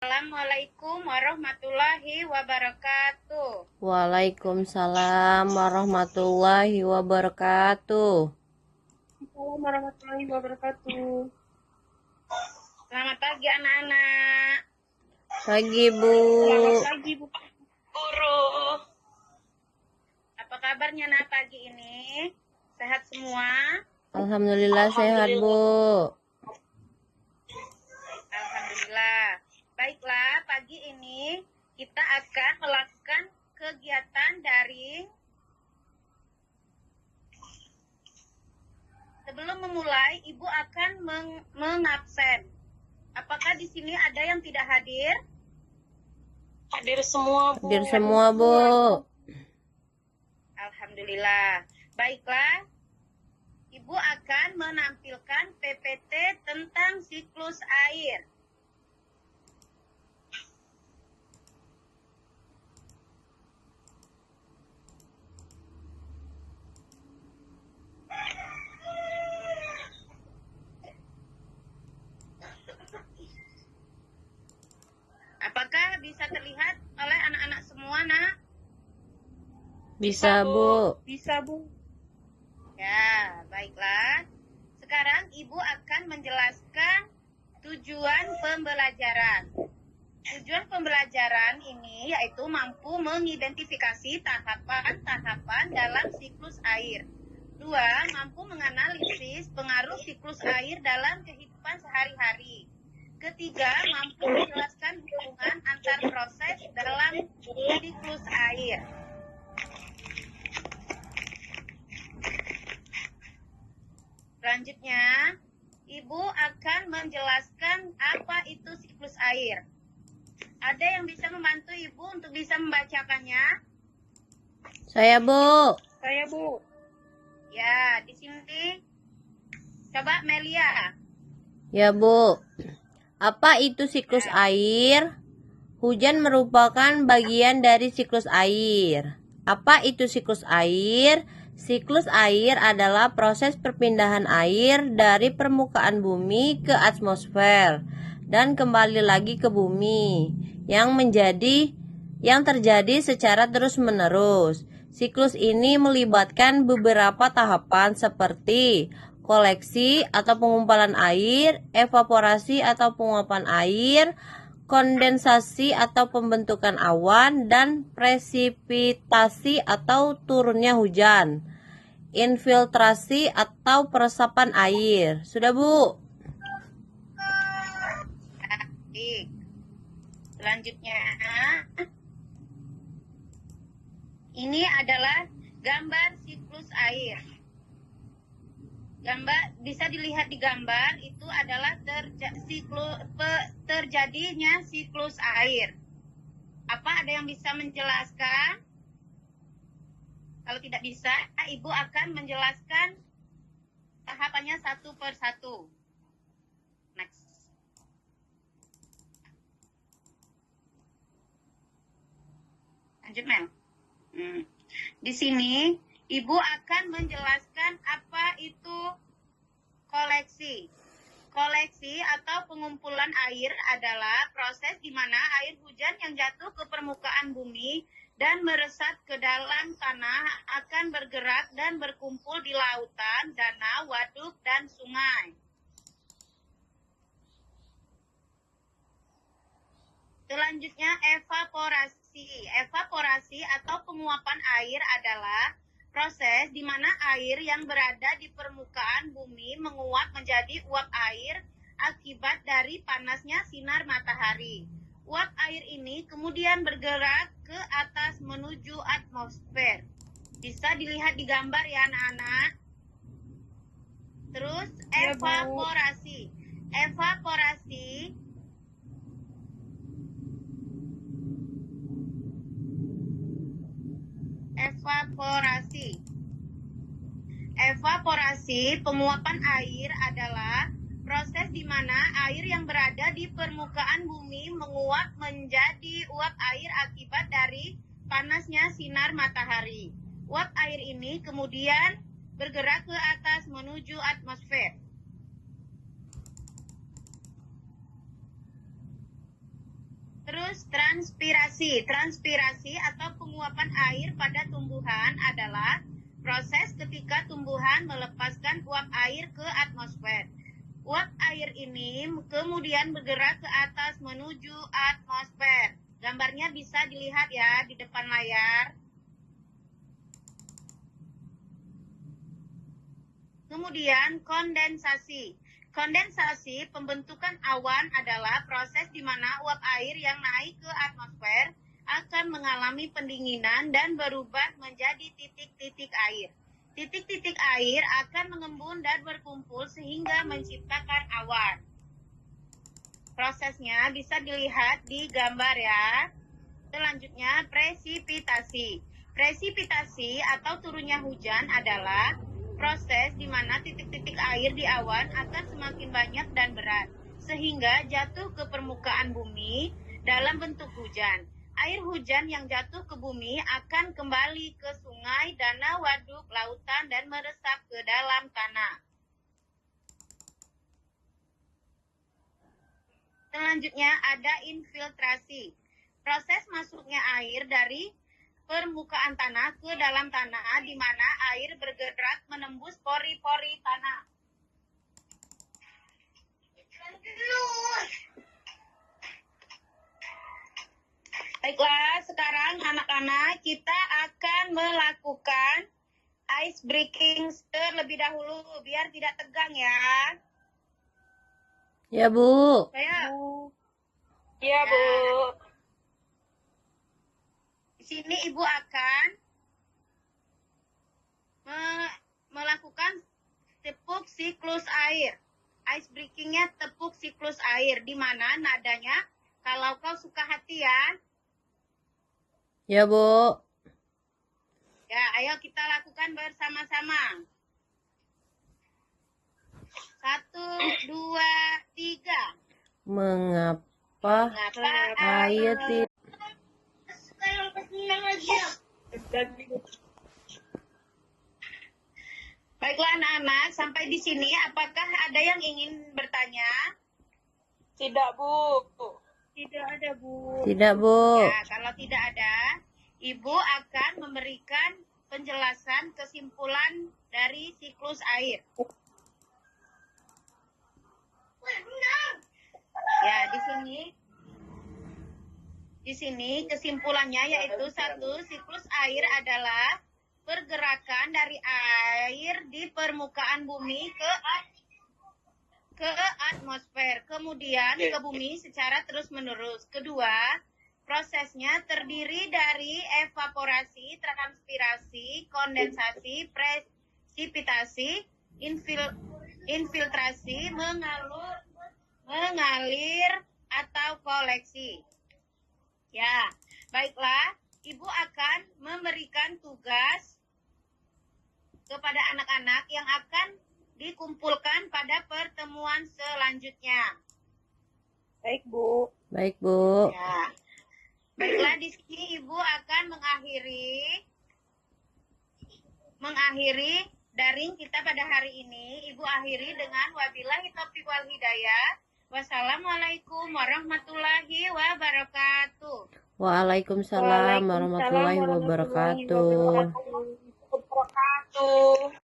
Assalamualaikum warahmatullahi wabarakatuh. Waalaikumsalam warahmatullahi wabarakatuh. Assalamualaikum warahmatullahi wabarakatuh. Selamat pagi anak-anak. Pagi, Bu. Selamat pagi, Bu Guru. Apa kabarnya nak pagi ini? Sehat semua? Alhamdulillah sehat, Bu. Alhamdulillah. Baiklah, pagi ini kita akan melakukan kegiatan daring. Sebelum memulai, Ibu akan mengabsen. Apakah di sini ada yang tidak hadir? hadir semua, Bu. Hadir semua, Bu. Alhamdulillah. Baiklah, Ibu akan menampilkan PPT tentang siklus air. Apakah bisa terlihat oleh anak-anak semua, nak? Bisa, Bu. Bisa, Bu. Ya, baiklah. Sekarang Ibu akan menjelaskan tujuan pembelajaran. Tujuan pembelajaran ini yaitu mampu mengidentifikasi tahapan-tahapan dalam siklus air. 2. Mampu menganalisis pengaruh siklus air dalam kehidupan sehari-hari. Ketiga, mampu menjelaskan hubungan antar proses dalam siklus air. Selanjutnya, Ibu akan menjelaskan apa itu siklus air. Ada yang bisa membantu Ibu untuk bisa membacakannya? Saya, Bu. Saya, Bu. Ya, di sini. Coba Melia. Ya, Bu. Apa itu siklus air? Hujan merupakan bagian dari siklus air. Apa itu siklus air? Siklus air adalah proses perpindahan air dari permukaan bumi ke atmosfer dan kembali lagi ke bumi yang terjadi secara terus-menerus. Siklus ini melibatkan beberapa tahapan seperti koleksi atau pengumpulan air, evaporasi atau penguapan air, kondensasi atau pembentukan awan, dan presipitasi atau turunnya hujan, infiltrasi atau peresapan air. Sudah, Bu? Baik. Selanjutnya, ini adalah gambar siklus air. Gambar bisa dilihat di gambar itu adalah terjadinya siklus air. Apa ada yang bisa menjelaskan? Kalau tidak bisa, Ibu akan menjelaskan tahapannya satu per satu. Next. Lanjut, Mel. Di sini Ibu akan menjelaskan apa itu koleksi. Koleksi atau pengumpulan air adalah proses di mana air hujan yang jatuh ke permukaan bumi dan meresap ke dalam tanah akan bergerak dan berkumpul di lautan, danau, waduk, dan sungai. Selanjutnya, evaporasi. Evaporasi atau penguapan air adalah proses di mana air yang berada di permukaan bumi menguap menjadi uap air akibat dari panasnya sinar matahari. Uap air ini kemudian bergerak ke atas menuju atmosfer. Bisa dilihat di gambar ya anak-anak. Terus evaporasi. Evaporasi, penguapan air adalah proses di mana air yang berada di permukaan bumi menguap menjadi uap air akibat dari panasnya sinar matahari. Uap air ini kemudian bergerak ke atas menuju atmosfer. Terus transpirasi. Transpirasi atau penguapan air pada tumbuhan adalah proses ketika tumbuhan melepaskan uap air ke atmosfer. Uap air ini kemudian bergerak ke atas menuju atmosfer. Gambarnya bisa dilihat ya di depan layar. Kemudian kondensasi. Kondensasi, pembentukan awan adalah proses di mana uap air yang naik ke atmosfer akan mengalami pendinginan dan berubah menjadi titik-titik air. Titik-titik air akan mengembun dan berkumpul sehingga menciptakan awan. Prosesnya bisa dilihat di gambar ya. Selanjutnya, presipitasi. Presipitasi atau turunnya hujan adalah proses di mana titik-titik air di awan akan semakin banyak dan berat, sehingga jatuh ke permukaan bumi dalam bentuk hujan. Air hujan yang jatuh ke bumi akan kembali ke sungai, danau, waduk, lautan, dan meresap ke dalam tanah. Selanjutnya ada infiltrasi. Proses masuknya air dari permukaan tanah ke dalam tanah di mana air bergerak menembus pori-pori tanah. Baiklah, sekarang anak-anak kita akan melakukan ice breaking terlebih dahulu biar tidak tegang ya. Ya, Bu. Ayo. Iya, Bu. Di sini Ibu akan melakukan tepuk siklus air. Ice breakingnya tepuk siklus air, di mana nadanya kalau kau suka hati ya. Ya, Bu. Ya, ayo kita lakukan bersama-sama. 1, 2, 3. Mengapa air tidak Baiklah anak-anak, sampai di sini apakah ada yang ingin bertanya? Tidak, Bu. Tidak ada, Bu. Tidak, Bu. Ya, kalau tidak ada, Ibu akan memberikan penjelasan kesimpulan dari siklus air. Ya, di sini kesimpulannya yaitu 1, siklus air adalah pergerakan dari air di permukaan bumi ke atmosfer, kemudian ke bumi secara terus-menerus. Kedua, prosesnya terdiri dari evaporasi, transpirasi, kondensasi, presipitasi, infiltrasi, mengalir, atau koleksi. Ya, baiklah, Ibu akan memberikan tugas kepada anak-anak yang akan dikumpulkan pada pertemuan selanjutnya. Baik, Bu. Baik, Bu. Ya. Baiklah, di sini Ibu akan mengakhiri daring kita pada hari ini. Ibu akhiri dengan wabillahi taufiq wal hidayah. Wassalamualaikum warahmatullahi wabarakatuh. Waalaikumsalam warahmatullahi wabarakatuh. wabarakatuh.